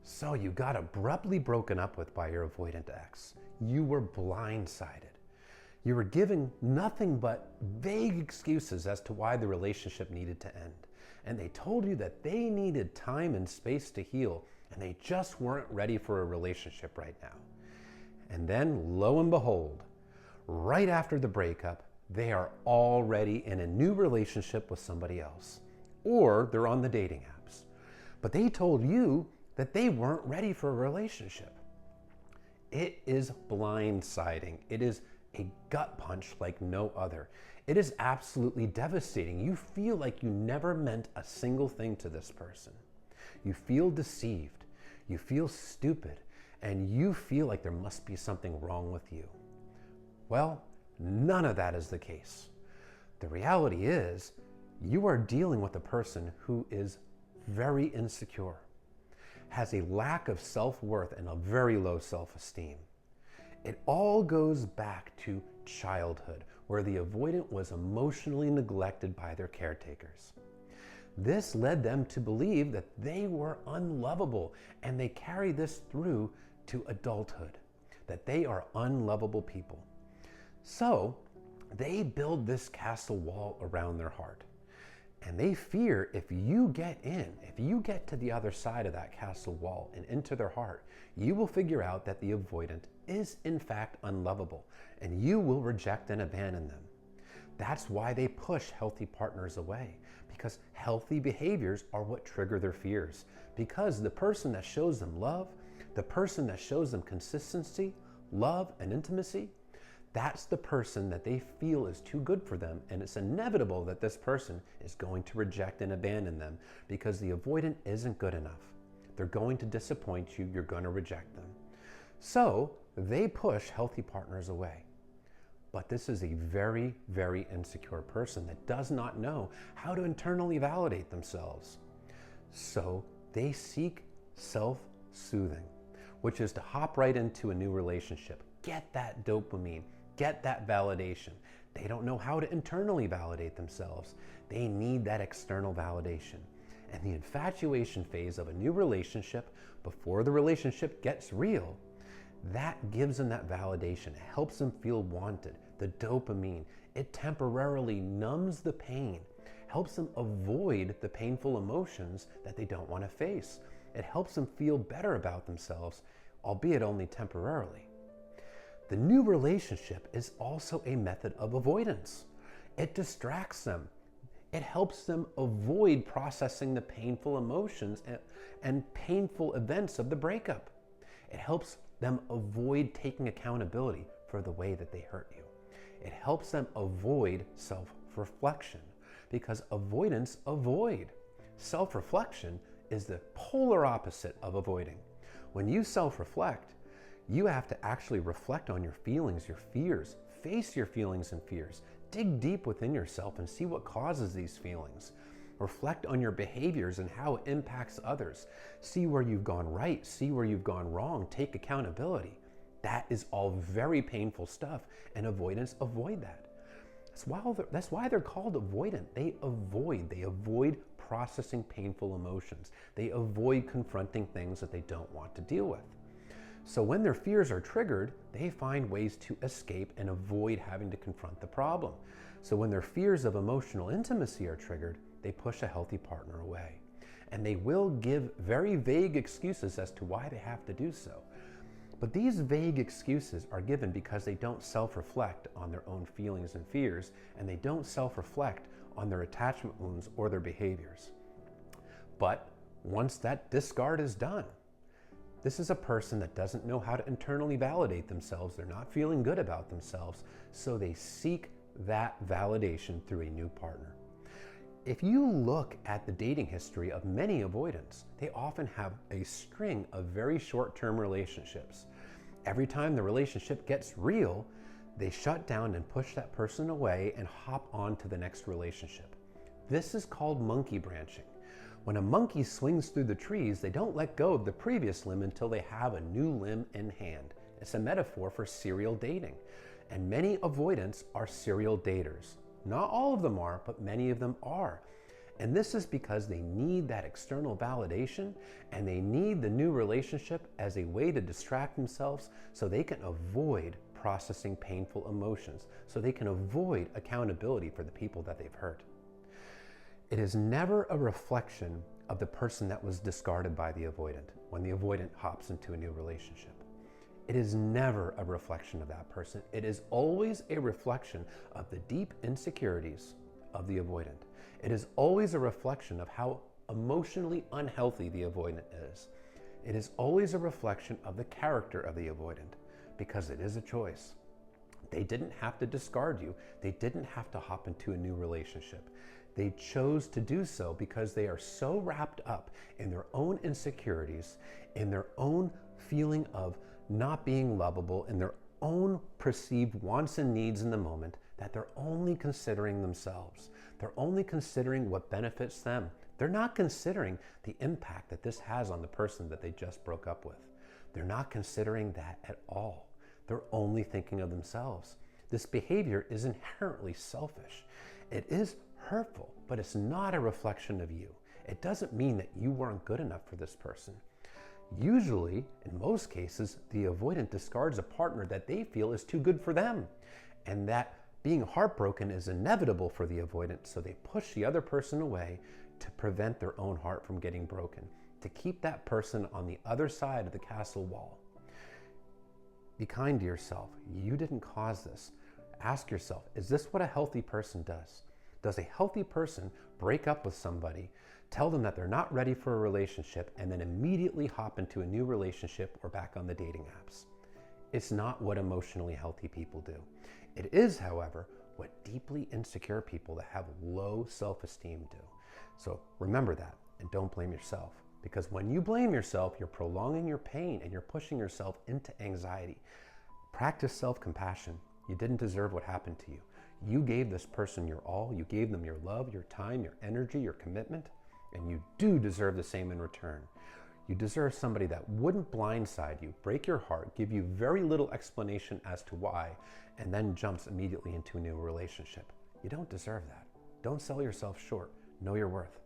So you got abruptly broken up with by your avoidant ex. You were blindsided. You were given nothing but vague excuses as to why the relationship needed to end. And they told you that they needed time and space to heal, and they just weren't ready for a relationship right now. And then, lo and behold, right after the breakup, they are already in a new relationship with somebody else. Or they're on the dating apps. But they told you that they weren't ready for a relationship. It is blindsiding. It is a gut punch like no other. It is absolutely devastating. You feel like you never meant a single thing to this person. You feel deceived. You feel stupid. And you feel like there must be something wrong with you. Well, none of that is the case. The reality is, you are dealing with a person who is very insecure, has a lack of self-worth and a very low self-esteem. It all goes back to childhood, where the avoidant was emotionally neglected by their caretakers. This led them to believe that they were unlovable, and they carry this through to adulthood, that they are unlovable people. So they build this castle wall around their heart. And they fear if you get in, if you get to the other side of that castle wall and into their heart, you will figure out that the avoidant is in fact unlovable, and you will reject and abandon them. That's why they push healthy partners away, because healthy behaviors are what trigger their fears. Because the person that shows them love, the person that shows them consistency, love, and intimacy, that's the person that they feel is too good for them, and it's inevitable that this person is going to reject and abandon them because the avoidant isn't good enough. They're going to disappoint you, you're going to reject them. So they push healthy partners away. But this is a very, very insecure person that does not know how to internally validate themselves. So they seek self-soothing, which is to hop right into a new relationship, get that dopamine, get that validation. They don't know how to internally validate themselves. They need that external validation. And the infatuation phase of a new relationship, before the relationship gets real, that gives them that validation. It helps them feel wanted. The dopamine, it temporarily numbs the pain, helps them avoid the painful emotions that they don't want to face. It helps them feel better about themselves, albeit only temporarily. The new relationship is also a method of avoidance. It distracts them. It helps them avoid processing the painful emotions and painful events of the breakup. It helps them avoid taking accountability for the way that they hurt you. It helps them avoid self-reflection, because avoidants avoid. Self-reflection is the polar opposite of avoiding. When you self-reflect, you have to actually reflect on your feelings, your fears, face your feelings and fears, dig deep within yourself and see what causes these feelings. Reflect on your behaviors and how it impacts others. See where you've gone right, see where you've gone wrong, take accountability. That is all very painful stuff, and avoidants avoid that. That's why they're called avoidant. They avoid processing painful emotions. They avoid confronting things that they don't want to deal with. So when their fears are triggered, they find ways to escape and avoid having to confront the problem. So when their fears of emotional intimacy are triggered, they push a healthy partner away. And they will give very vague excuses as to why they have to do so. But these vague excuses are given because they don't self-reflect on their own feelings and fears, and they don't self-reflect on their attachment wounds or their behaviors. But once that discard is done, this is a person that doesn't know how to internally validate themselves. They're not feeling good about themselves, so they seek that validation through a new partner. If you look at the dating history of many avoidants, they often have a string of very short-term relationships. Every time the relationship gets real, they shut down and push that person away and hop on to the next relationship. This is called monkey branching. When a monkey swings through the trees, they don't let go of the previous limb until they have a new limb in hand. It's a metaphor for serial dating. And many avoidants are serial daters. Not all of them are, but many of them are. And this is because they need that external validation, and they need the new relationship as a way to distract themselves so they can avoid processing painful emotions, so they can avoid accountability for the people that they've hurt. It is never a reflection of the person that was discarded by the avoidant when the avoidant hops into a new relationship. It is never a reflection of that person. It is always a reflection of the deep insecurities of the avoidant. It is always a reflection of how emotionally unhealthy the avoidant is. It is always a reflection of the character of the avoidant, because it is a choice. They didn't have to discard you. They didn't have to hop into a new relationship. They chose to do so because they are so wrapped up in their own insecurities, in their own feeling of not being lovable, in their own perceived wants and needs in the moment, that they're only considering themselves. They're only considering what benefits them. They're not considering the impact that this has on the person that they just broke up with. They're not considering that at all. They're only thinking of themselves. This behavior is inherently selfish. It is hurtful, but it's not a reflection of you. It doesn't mean that you weren't good enough for this person. Usually, in most cases, the avoidant discards a partner that they feel is too good for them, and that being heartbroken is inevitable for the avoidant, so they push the other person away to prevent their own heart from getting broken, to keep that person on the other side of the castle wall. Be kind to yourself. You didn't cause this. Ask yourself, is this what a healthy person does? Does a healthy person break up with somebody, tell them that they're not ready for a relationship, and then immediately hop into a new relationship or back on the dating apps? It's not what emotionally healthy people do. It is, however, what deeply insecure people that have low self-esteem do. So remember that, and don't blame yourself. Because when you blame yourself, you're prolonging your pain and you're pushing yourself into anxiety. Practice self-compassion. You didn't deserve what happened to you. You gave this person your all. You gave them your love, your time, your energy, your commitment, and you do deserve the same in return. You deserve somebody that wouldn't blindside you, break your heart, give you very little explanation as to why, and then jumps immediately into a new relationship. You don't deserve that. Don't sell yourself short. Know your worth.